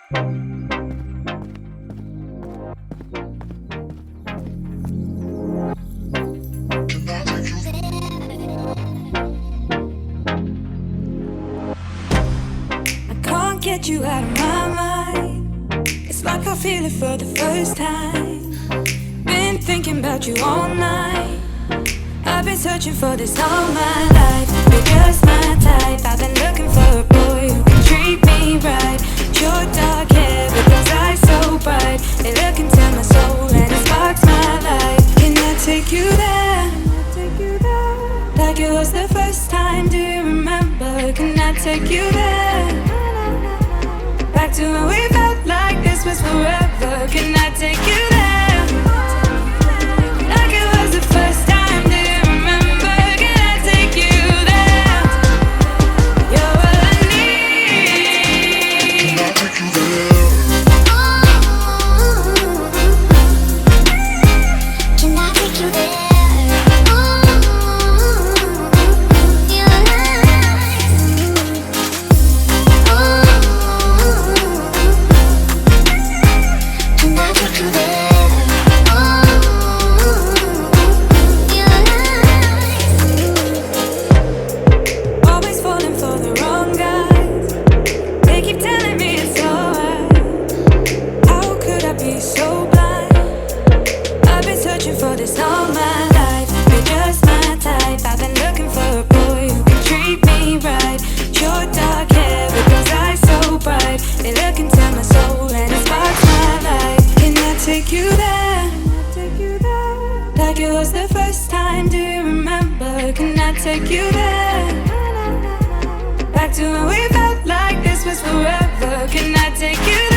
Can't get you out of my mind. It's like I feel it for the first time. Been thinking about you all night. I've been searching for this all my life. You're just my type. I've been looking for a boy who can treat me right. Your dark hair with those eyes so bright, they look into my soul and it sparks my life. Can I take you there? Like it was the first time, do you remember? Can I take you there? Back to when we felt like this was forever. Can I take you there? Like it was the first time, do you remember? Can I take you there? You're all I need. Can I take you there? Can I take you there? For this all my life, you're just my type. I've been looking for a boy who can treat me right. Your dark hair with those eyes so bright, they look into my soul and it sparks my life. Can I take you there? Like it was the first time, do you remember? Can I take you there? Back to when we felt like this was forever. Can I take you there?